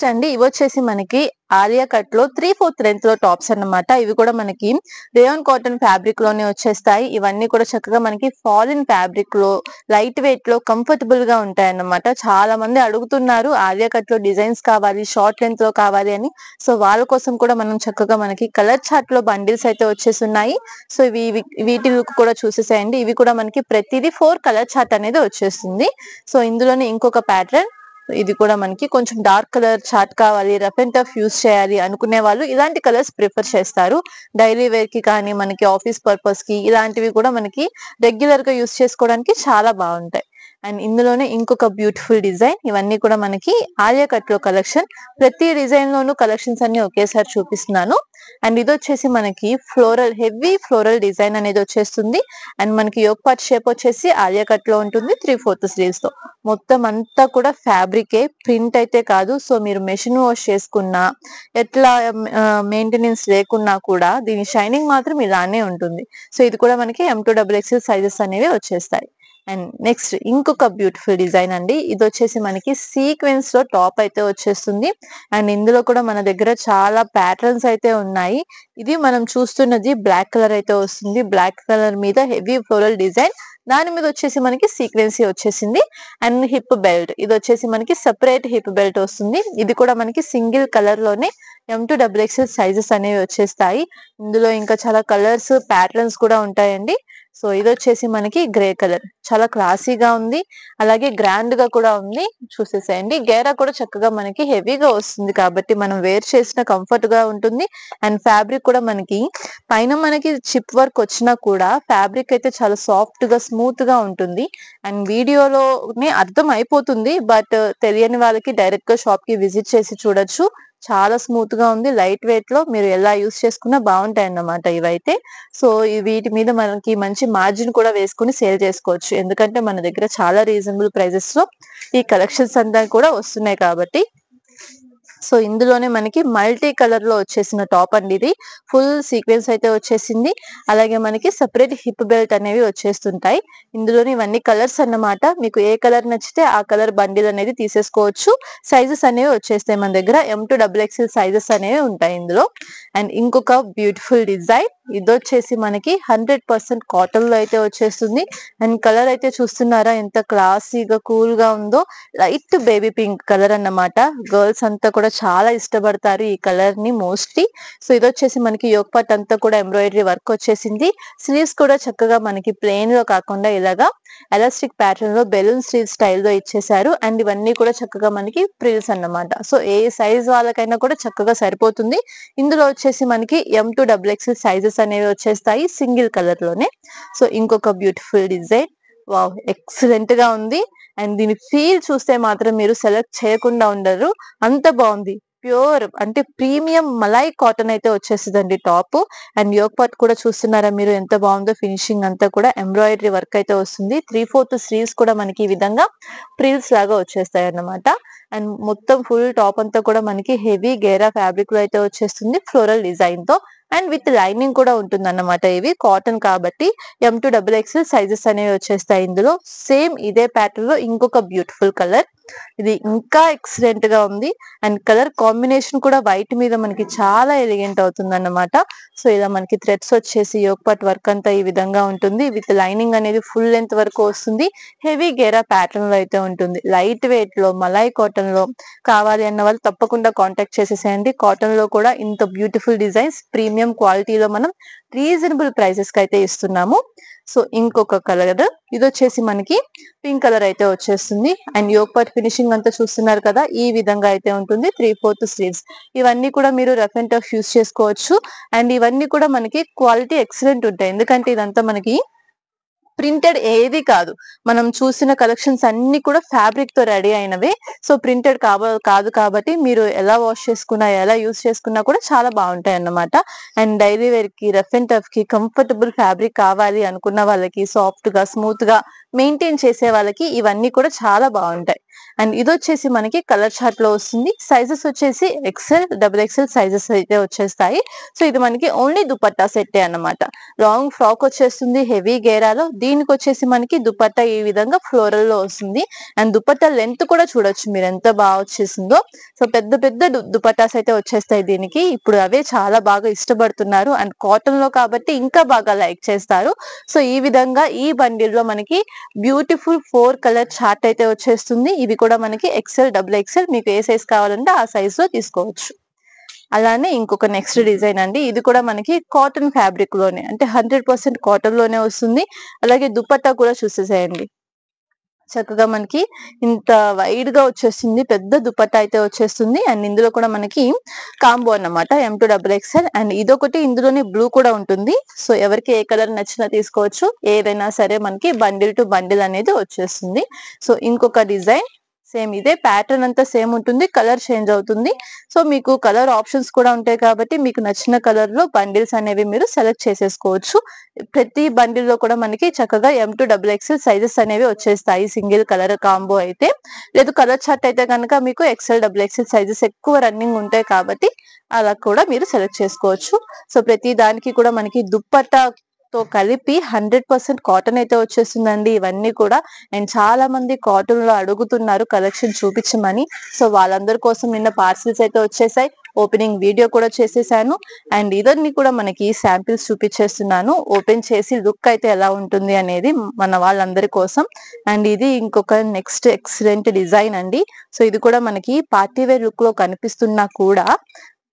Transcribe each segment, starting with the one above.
అండి ఇవి వచ్చేసి మనకి ఆలియా కట్ లో 3/4 లెంత్ లో టాప్స్ అన్నమాట. ఇవి కూడా మనకి రేయాన్ కాటన్ ఫ్యాబ్రిక్ లోనే వచ్చేస్తాయి. ఇవన్నీ కూడా చక్కగా మనకి ఫాలిన్ ఫ్యాబ్రిక్ లో లైట్ వెయిట్ లో కంఫర్టబుల్ గా ఉంటాయి అన్నమాట. చాలా మంది అడుగుతున్నారు ఆలియా కట్ లో డిజైన్స్ కావాలి, షార్ట్ లెంత్ లో కావాలి అని. సో వాళ్ళ కోసం కూడా మనం చక్కగా మనకి కలర్ చార్ట్ లో బండిల్స్ అయితే వచ్చేస్తున్నాయి. సో వీటి లుక్ కూడా చూసేసేయండి. ఇవి కూడా మనకి ప్రతిదీ 4 కలర్ చార్ట్ అనేది వచ్చేస్తుంది. సో ఇందులోనే ఇంకొక ప్యాటర్న్, ఇది కూడా మనకి కొంచెం డార్క్ కలర్ చార్ట్ కావాలి, రఫ్ అండ్ టఫ్ యూస్ చేయాలి అనుకునే వాళ్ళు ఇలాంటి కలర్స్ ప్రిఫర్ చేస్తారు. డైలీ వేర్ కి కానీ మనకి ఆఫీస్ పర్పస్ కి ఇలాంటివి కూడా మనకి రెగ్యులర్ గా యూస్ చేసుకోవడానికి చాలా బాగుంటాయి. అండ్ ఇందులోనే ఇంకొక బ్యూటిఫుల్ డిజైన్, ఇవన్నీ కూడా మనకి ఆలియా కట్ లో కలెక్షన్. ప్రతి డిజైన్ లోనూ కలెక్షన్స్ అన్ని ఒకేసారి చూపిస్తున్నాను. అండ్ ఇది వచ్చేసి మనకి ఫ్లోరల్, హెవీ ఫ్లోరల్ డిజైన్ అనేది వచ్చేస్తుంది. అండ్ మనకి యోగ్ పార్ట్ షేప్ వచ్చేసి ఆలియా కట్ లో ఉంటుంది 3/4 స్లీవ్స్ తో. మొత్తం అంతా కూడా ఫ్యాబ్రికే, ప్రింట్ అయితే కాదు. సో మీరు మెషిన్ వాష్ చేసుకున్నా, ఎట్లా మెయింటెనెన్స్ లేకున్నా కూడా దీని షైనింగ్ మాత్రం ఇలానే ఉంటుంది. సో ఇది కూడా మనకి M2XXL సైజెస్ అనేవి వచ్చేస్తాయి. అండ్ నెక్స్ట్ ఇంకొక బ్యూటిఫుల్ డిజైన్ అండి. ఇది వచ్చేసి మనకి సీక్వెన్స్ లో టాప్ అయితే వచ్చేస్తుంది. అండ్ ఇందులో కూడా మన దగ్గర చాలా ప్యాటర్న్స్ అయితే ఉన్నాయి. ఇది మనం చూస్తున్నది బ్లాక్ కలర్ అయితే వస్తుంది. బ్లాక్ కలర్ మీద హెవీ ఫ్లోరల్ డిజైన్, దాని మీద వచ్చేసి మనకి సీక్వెన్సీ వచ్చేసింది. అండ్ హిప్ బెల్ట్, ఇది వచ్చేసి మనకి సెపరేట్ హిప్ బెల్ట్ వస్తుంది. ఇది కూడా మనకి సింగిల్ కలర్ లోనే M2XXL సైజెస్ అనేవి వచ్చేస్తాయి. ఇందులో ఇంకా చాలా కలర్స్, ప్యాటర్న్స్ కూడా ఉంటాయండి. సో ఇది వచ్చేసి మనకి గ్రే కలర్, చాలా క్లాసీగా ఉంది, అలాగే గ్రాండ్ గా కూడా ఉంది. చూసేసేయండి. గేరా కూడా చక్కగా మనకి హెవీగా వస్తుంది కాబట్టి మనం వేర్ చేసిన కంఫర్ట్ గా ఉంటుంది. అండ్ ఫ్యాబ్రిక్ కూడా మనకి పైన మనకి చిప్ వర్క్ వచ్చినా కూడా ఫ్యాబ్రిక్ అయితే చాలా సాఫ్ట్ గా స్మూత్ గా ఉంటుంది. అండ్ వీడియోలోనే అర్థం అయిపోతుంది, బట్ తెలియని వాళ్ళకి డైరెక్ట్ గా షాప్ కి విజిట్ చేసి చూడొచ్చు. చాలా స్మూత్ గా ఉంది, లైట్ వెయిట్ లో మీరు ఎలా యూస్ చేసుకున్నా బాగుంటాయి అన్నమాట ఇవైతే. సో వీటి మీద మనకి మంచి మార్జిన్ కూడా వేసుకుని సేల్ చేసుకోవచ్చు, ఎందుకంటే మన దగ్గర చాలా రీజనబుల్ ప్రైజెస్ లో ఈ కలెక్షన్స్ అంతా కూడా వస్తున్నాయి కాబట్టి. సో ఇందులోనే మనకి మల్టీ కలర్ లో వచ్చేసిన టాప్ అండి. ఇది ఫుల్ సీక్వెన్స్ అయితే వచ్చేసింది. అలాగే మనకి సెపరేట్ హిప్ బెల్ట్ అనేవి వచ్చేస్తుంటాయి. ఇందులోనే ఇవన్నీ కలర్స్ అన్నమాట. మీకు ఏ కలర్ నచ్చితే ఆ కలర్ బండిల్ అనేది తీసేసుకోవచ్చు. సైజెస్ అనేవి వచ్చేస్తాయి మన దగ్గర. M2XXL సైజెస్ అనేవి ఉంటాయి ఇందులో. అండ్ ఇంకొక బ్యూటిఫుల్ డిజైన్, ఇది వచ్చేసి మనకి 100% కాటన్ లో అయితే వచ్చేస్తుంది. అండ్ కలర్ అయితే చూస్తున్నారా ఎంత క్లాసీగా కూల్ గా ఉందో. లైట్ బేబీ పింక్ కలర్ అన్నమాట. గర్ల్స్ అంతా కూడా చాలా ఇష్టపడతారు ఈ కలర్ ని మోస్ట్లీ. సో ఇది వచ్చేసి మనకి యోగ్ పార్ట్ అంతా కూడా ఎంబ్రాయిడరీ వర్క్ వచ్చేసింది. స్లీవ్స్ కూడా చక్కగా మనకి ప్లెయిన్ లో కాకుండా ఇలాగా ఎలాస్టిక్ ప్యాటర్న్ లో బెలూన్ స్లీవ్ స్టైల్ లో ఇచ్చేసారు. అండ్ ఇవన్నీ కూడా చక్కగా మనకి ప్రిల్స్ అన్నమాట. సో ఏ సైజ్ వాళ్ళకైనా కూడా చక్కగా సరిపోతుంది. ఇందులో వచ్చేసి మనకి M2XXL సైజెస్ అనేవి వచ్చేస్తాయి సింగిల్ కలర్ లోనే. సో ఇంకొక బ్యూటిఫుల్ డిజైన్, వావ్ ఎక్సలెంట్ గా ఉంది. అండ్ దీని ఫీల్ చూస్తే మాత్రం మీరు సెలెక్ట్ చేయకుండా ఉండరు, అంత బాగుంది. ప్యూర్ అంటే ప్రీమియం మలై కాటన్ అయితే వచ్చేసిందండి టాప్. అండ్ యోగ్ పార్ట్ కూడా చూస్తున్నారా మీరు ఎంత బాగుందో. ఫినిషింగ్ అంతా కూడా ఎంబ్రాయిడరీ వర్క్ అయితే వస్తుంది. 3/4 స్లీవ్స్ కూడా మనకి ఈ విధంగా ప్రిల్స్ లాగా వచ్చేస్తాయి అన్నమాట. అండ్ మొత్తం ఫుల్ టాప్ అంతా కూడా మనకి హెవీ గేరా ఫ్యాబ్రిక్ లో అయితే వచ్చేస్తుంది ఫ్లోరల్ డిజైన్ తో. అండ్ విత్ లైనింగ్ కూడా ఉంటుంది అన్నమాట. ఇవి కాటన్ కాబట్టి M2XXL సైజెస్ అనేవి వచ్చేస్తాయి ఇందులో. సేమ్ ఇదే ప్యాటర్న్ లో ఇంకొక బ్యూటిఫుల్ కలర్, ఇది ఇంకా ఎక్సలెంట్ గా ఉంది. అండ్ కలర్ కాంబినేషన్ కూడా వైట్ మీద మనకి చాలా ఎలిగెంట్ అవుతుంది అన్నమాట. సో ఇలా మనకి థ్రెడ్స్ వచ్చేసి యోగ్ పార్ట్ వర్క్ అంతా ఈ విధంగా ఉంటుంది. విత్ లైనింగ్ అనేది ఫుల్ లెంత్ వరకు వస్తుంది. హెవీ గేరా ప్యాటర్న్ లో అయితే ఉంటుంది. లైట్ వెయిట్ లో మలై కాటన్ లో కావాలి అన్న వాళ్ళు తప్పకుండా కాంటాక్ట్ చేసేసేయండి. కాటన్ లో కూడా ఇంత బ్యూటిఫుల్ డిజైన్స్ ప్రీమియం క్వాలిటీలో మనం రీజనబుల్ ప్రైసెస్ కి అయితే ఇస్తున్నాము. సో ఇంకొక కలర్, ఇది వచ్చేసి మనకి పింక్ కలర్ అయితే వచ్చేస్తుంది. అండ్ యోగ్ పార్ట్ ఫినిషింగ్ అంతా చూస్తున్నారు కదా, ఈ విధంగా అయితే ఉంటుంది. 3/4 స్లీవ్స్, ఇవన్నీ కూడా మీరు రఫ్ అండ్ టఫ్ యూస్ చేసుకోవచ్చు. అండ్ ఇవన్నీ కూడా మనకి క్వాలిటీ ఎక్సలెంట్ ఉంటాయి, ఎందుకంటే ఇదంతా మనకి ప్రింటెడ్ ఏది కాదు. మనం చూసిన కలెక్షన్స్ అన్ని కూడా ఫ్యాబ్రిక్ తో రెడీ అయినవే. సో ప్రింటెడ్ కాదు కాబట్టి మీరు ఎలా వాష్ చేసుకున్నా, ఎలా యూస్ చేసుకున్నా కూడా చాలా బాగుంటాయి అన్నమాట. అండ్ డైలీ వేర్ కి, రఫ్ అండ్ టఫ్ కి కంఫర్టబుల్ ఫ్యాబ్రిక్ కావాలి అనుకున్న వాళ్ళకి, సాఫ్ట్ గా స్మూత్ గా మెయింటైన్ చేసే వాళ్ళకి ఇవన్నీ కూడా చాలా బాగుంటాయి. అండ్ ఇది వచ్చేసి మనకి కలర్ చార్ట్ లో వస్తుంది. సైజెస్ వచ్చేసి XL, XXL సైజెస్ అయితే వచ్చేస్తాయి. సో ఇది మనకి ఓన్లీ దుపట్టా సెట్టే అన్నమాట. లాంగ్ ఫ్రాక్ వచ్చేస్తుంది హెవీ గేరాలో. దీనికి వచ్చేసి మనకి దుపట్టా ఈ విధంగా ఫ్లోరల్ లో వస్తుంది. అండ్ దుపట్టా లెంత్ కూడా చూడొచ్చు మీరు ఎంత బాగా వచ్చేసిందో. సో పెద్ద పెద్ద దుపట్టాస్ అయితే వచ్చేస్తాయి దీనికి. ఇప్పుడు అవే చాలా బాగా ఇష్టపడుతున్నారు అండ్ కాటన్ లో కాబట్టి ఇంకా బాగా లైక్ చేస్తారు. సో ఈ విధంగా ఈ బండిల్ లో మనకి బ్యూటిఫుల్ 4 కలర్ చార్ట్ అయితే వచ్చేస్తుంది. ఇవి కూడా మనకి ఎక్సెల్, డబుల్ ఎక్సెల్ మీకు ఏ సైజ్ కావాలంటే ఆ సైజ్ లో తీసుకోవచ్చు. అలానే ఇంకొక నెక్స్ట్ డిజైన్ అండి. ఇది కూడా మనకి కాటన్ ఫ్యాబ్రిక్ లోనే, అంటే 100% కాటన్ లోనే వస్తుంది. అలాగే దుపట్టా కూడా చూసేసేయండి, చక్కగా మనకి ఇంత వైడ్ గా వచ్చేస్తుంది. పెద్ద దుపట్టా అయితే వచ్చేస్తుంది. అండ్ ఇందులో కూడా మనకి కాంబో అన్నమాట M2XXL. అండ్ ఇదొకటి, ఇందులోనే బ్లూ కూడా ఉంటుంది. సో ఎవరికి ఏ కలర్ నచ్చినా తీసుకోవచ్చు. ఏదైనా సరే మనకి బండిల్ టు బండిల్ అనేది వచ్చేస్తుంది. సో ఇంకొక డిజైన్ సేమ్ ఇదే ప్యాటర్న్ అంతా సేమ్ ఉంటుంది, కలర్ చేంజ్ అవుతుంది. సో మీకు కలర్ ఆప్షన్స్ కూడా ఉంటాయి కాబట్టి మీకు నచ్చిన కలర్ లో బండిల్స్ అనేవి మీరు సెలెక్ట్ చేసేసుకోవచ్చు. ప్రతి బండిల్ లో కూడా మనకి చక్కగా M2XXL సైజెస్ అనేవి వచ్చేస్తాయి సింగిల్ కలర్ కాంబో అయితే. లేదు కలర్ చార్ట్ అయితే కనుక మీకు XL, XXL సైజెస్ ఎక్కువ రన్నింగ్ ఉంటాయి కాబట్టి అలా కూడా మీరు సెలెక్ట్ చేసుకోవచ్చు. సో ప్రతి దానికి కూడా మనకి దుప్పట్టా తో కలిపి 100% కాటన్ అయితే వచ్చేస్తుందండి ఇవన్నీ కూడా. అండ్ చాలా మంది కాటన్ లో అడుగుతున్నారు కలెక్షన్ చూపించమని. సో వాళ్ళందరి కోసం నిన్న పార్సిల్స్ అయితే వచ్చేసాయి. ఓపెనింగ్ వీడియో కూడా చేసేసాను. అండ్ ఇదన్నీ కూడా మనకి శాంపిల్స్ చూపించేస్తున్నాను. ఓపెన్ చేసి లుక్ అయితే ఎలా ఉంటుంది అనేది మన వాళ్ళందరి కోసం. అండ్ ఇది ఇంకొక నెక్స్ట్ ఎక్సలెంట్ డిజైన్ అండి. సో ఇది కూడా మనకి పార్టీ వేర్ లుక్ లో కనిపిస్తున్నా కూడా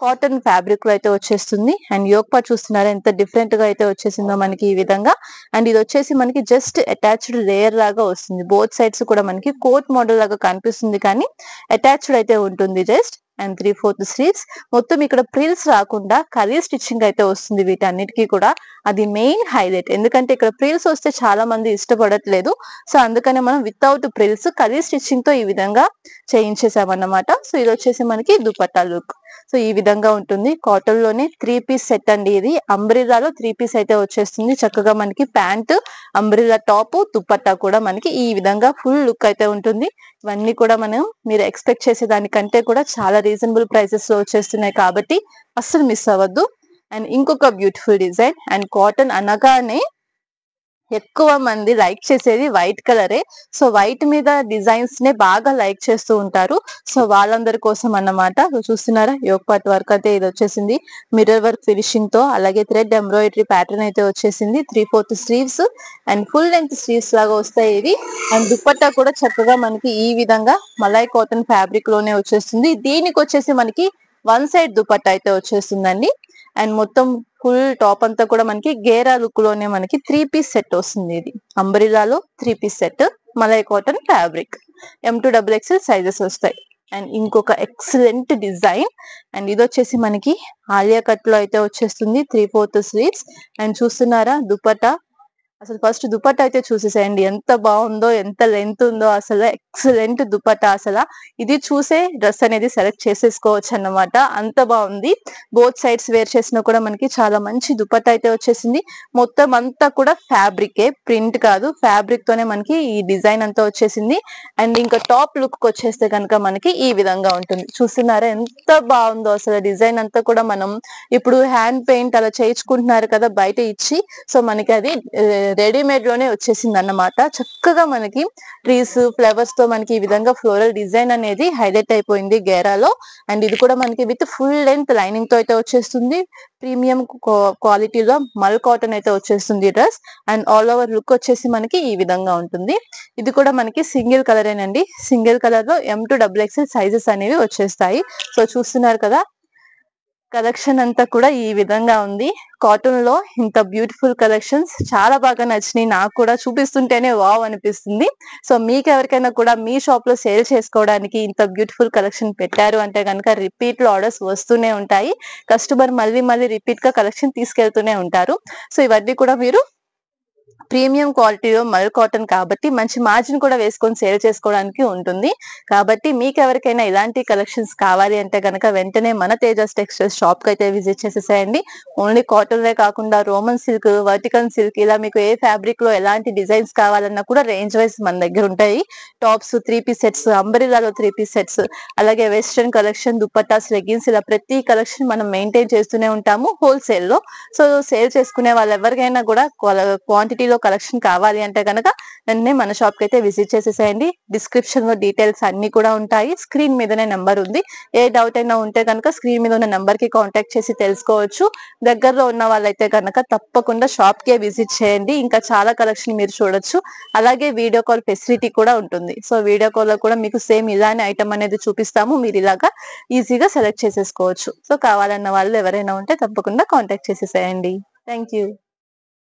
కాటన్ ఫ్యాబ్రిక్ లో అయితే వచ్చేస్తుంది. అండ్ యోక్ పార్ట్ చూస్తున్నారా ఎంత డిఫరెంట్ గా అయితే వచ్చేసిందో మనకి ఈ విధంగా. అండ్ ఇది వచ్చేసి మనకి జస్ట్ అటాచ్డ్ లేయర్ లాగా వస్తుంది. బోత్ సైడ్స్ కూడా మనకి కోట్ మోడల్ లాగా కనిపిస్తుంది కానీ అటాచ్డ్ అయితే ఉంటుంది జస్ట్. And 3/4 sleeves. మొత్తం ఇక్కడ ప్రిల్స్ రాకుండా కలీ స్టిచ్చింగ్ అయితే వస్తుంది వీటన్నిటికీ కూడా. అది మెయిన్ హైలైట్. ఎందుకంటే ఇక్కడ ప్రిల్స్ వస్తే చాలా మంది ఇష్టపడట్లేదు. సో అందుకనే మనం వితౌట్ ప్రిల్స్ కలీ స్టిచ్చింగ్ తో ఈ విధంగా చేయించేసామన్నమాట. సో ఇది వచ్చేసి మనకి దుపట్టా లుక్. సో ఈ విధంగా ఉంటుంది. కాటన్ లోనే 3 పీస్ సెట్ అండి ఇది. అంబ్రిల్లాలో 3 పీస్ అయితే వచ్చేస్తుంది. చక్కగా మనకి ప్యాంట్, అంబ్రిల్లా టాప్, దుపట్టా కూడా మనకి ఈ విధంగా ఫుల్ లుక్ అయితే ఉంటుంది. ఇవన్నీ కూడా మనం మీరు ఎక్స్పెక్ట్ చేసే దానికంటే కూడా చాలా రీజనబుల్ ప్రైసెస్ లో వచ్చేస్తున్నాయి కాబట్టి అస్సలు మిస్ అవ్వద్దు. అండ్ ఇంకొక బ్యూటిఫుల్ డిజైన్. అండ్ కాటన్ అనగానే ఎక్కువ మంది లైక్ చేసేది వైట్ కలరే. సో వైట్ మీద డిజైన్స్ నే బాగా లైక్ చేస్తూ ఉంటారు. సో వాళ్ళందరి కోసం అన్నమాట. చూస్తున్నారా యోక్ పార్ట్ వర్క్ అయితే ఇది వచ్చేసింది మిర్రర్ వర్క్ ఫినిషింగ్ తో. అలాగే థ్రెడ్ ఎంబ్రాయిడరీ ప్యాటర్న్ అయితే వచ్చేసింది. 3/4 sleeves and full length sleeves లాగా వస్తాయి ఇవి. అండ్ దుపట్టా కూడా చక్కగా మనకి ఈ విధంగా మలై కాటన్ ఫ్యాబ్రిక్ లోనే వచ్చేస్తుంది. దీనికి వచ్చేసి మనకి 1 సైడ్ దుపట్టా అయితే వచ్చేస్తుందండి. అండ్ మొత్తం ఫుల్ టాప్ అంతా కూడా మనకి గేరా లుక్ లోనే మనకి 3 పీస్ సెట్ వస్తుంది. ఇది అంబ్రిల్లాలో 3 piece set, malai cotton fabric, M2XXL sizes వస్తాయి. అండ్ ఇంకొక ఎక్సలెంట్ డిజైన్. అండ్ ఇది వచ్చేసి మనకి ఆలియా కట్ లో అయితే వచ్చేస్తుంది. 3/4 స్లీవ్స్. అండ్ చూస్తున్నారా దుపట్టా. అసలు ఫస్ట్ దుపట్టా అయితే చూసేసేయండి ఎంత బాగుందో, ఎంత లెంత్ ఉందో. అసలు ఎక్సలెంట్ దుపట్టా. అసలు ఇది చూసే డ్రెస్ అనేది సెలెక్ట్ చేసేసుకోవచ్చు అన్నమాట, అంత బాగుంది. బోత్ సైడ్స్ వేర్ చేసినా కూడా మనకి చాలా మంచి దుపట్టా అయితే వచ్చేసింది. మొత్తం అంతా కూడా ఫ్యాబ్రికే, ప్రింట్ కాదు, ఫ్యాబ్రిక్ తోనే మనకి ఈ డిజైన్ అంతా వచ్చేసింది. అండ్ ఇంకా టాప్ లుక్ వచ్చేస్తే కనుక మనకి ఈ విధంగా ఉంటుంది. చూస్తున్నారా ఎంత బాగుందో అసలు డిజైన్ అంతా కూడా. మనం ఇప్పుడు హ్యాండ్ పెయింట్ అలా చేయించుకుంటున్నారు కదా బయట ఇచ్చి. సో మనకి అది రెడీమేడ్ లోనే వచ్చేసింది అన్నమాట. చక్కగా మనకి ట్రీస్, ఫ్లవర్స్ తో మనకి ఈ విధంగా ఫ్లోరల్ డిజైన్ అనేది హైలైట్ అయిపోయింది గేరాలో. అండ్ ఇది కూడా మనకి విత్ ఫుల్ లెంత్ లైనింగ్ తో అయితే వచ్చేస్తుంది. ప్రీమియం క్వాలిటీలో మల్ కాటన్ అయితే వచ్చేస్తుంది dress. And all over look వచ్చేసి మనకి ఈ విధంగా ఉంటుంది. ఇది కూడా మనకి సింగిల్ కలరేనండి. సింగిల్ కలర్ లో M2XXL సైజెస్ అనేవి వచ్చేస్తాయి. సో చూస్తున్నారు కదా కలెక్షన్ అంతా కూడా ఈ విధంగా ఉంది. కాటన్ లో ఇంత బ్యూటిఫుల్ కలెక్షన్స్ చాలా బాగా నచ్చినాయి. నాకు కూడా చూపిస్తుంటేనే వావ్ అనిపిస్తుంది. సో మీకు ఎవరికైనా కూడా మీ షాప్ లో సేల్ చేసుకోవడానికి ఇంత బ్యూటిఫుల్ కలెక్షన్ పెట్టారు అంటే కనుక రిపీట్ లో ఆర్డర్స్ వస్తూనే ఉంటాయి. కస్టమర్ మళ్ళీ మళ్ళీ రిపీట్ గా కలెక్షన్ తీసుకెళ్తూనే ఉంటారు. సో ఇవన్నీ కూడా మీరు ప్రీమియం క్వాలిటీలో మల్ కాటన్ కాబట్టి మంచి మార్జిన్ కూడా వేసుకొని సేల్ చేసుకోవడానికి ఉంటుంది. కాబట్టి మీకు ఎవరికైనా ఇలాంటి కలెక్షన్స్ కావాలి అంటే కనుక వెంటనే మన తేజస్ టెక్స్టైల్స్ షాప్ కి అయితే విజిట్ చేసేసేయండి. ఓన్లీ కాటన్ వే కాకుండా రోమన్ సిల్క్, వర్టికల్ సిల్క్ ఇలా మీకు ఏ ఫ్యాబ్రిక్ లో ఎలాంటి డిజైన్స్ కావాలన్నా కూడా రేంజ్ వైజ్ మన దగ్గర ఉంటాయి. టాప్స్, 3 పీస్ సెట్స్, అంబ్రిల్లాలో 3 పీస్ సెట్స్, అలాగే వెస్ట్రన్ కలెక్షన్, దుపట్టాస్, లెగ్గిన్స్ ఇలా ప్రతి కలెక్షన్ మనం మెయింటైన్ చేస్తూనే ఉంటాము హోల్సేల్ లో. సో సేల్ చేసుకునే వాళ్ళు ఎవరికైనా కూడా క్వాంటిటీ క్వాంటిటీలో కలెక్షన్ కావాలి అంటే కనుక వెంటనే మన షాప్ కి అయితే విజిట్ చేసేసేయండి. డిస్క్రిప్షన్ లో డీటెయిల్స్ అన్ని కూడా ఉంటాయి. స్క్రీన్ మీదనే నెంబర్ ఉంది. ఏ డౌట్ అయినా ఉంటే కనుక స్క్రీన్ మీద ఉన్న నెంబర్ కి కాంటాక్ట్ చేసి తెలుసుకోవచ్చు. దగ్గరలో ఉన్న వాళ్ళైతే కనుక తప్పకుండా షాప్ కే విజిట్ చేయండి. ఇంకా చాలా కలెక్షన్ మీరు చూడొచ్చు. అలాగే వీడియో కాల్ ఫెసిలిటీ కూడా ఉంటుంది. సో వీడియో కాల్ లో కూడా మీకు సేమ్ ఇలానే ఐటమ్ అనేది చూపిస్తాము. మీరు ఇలాగా ఈజీగా సెలెక్ట్ చేసేసుకోవచ్చు. సో కావాలన్న వాళ్ళు ఎవరైనా ఉంటే తప్పకుండా కాంటాక్ట్ చేసేసేయండి. Thank you.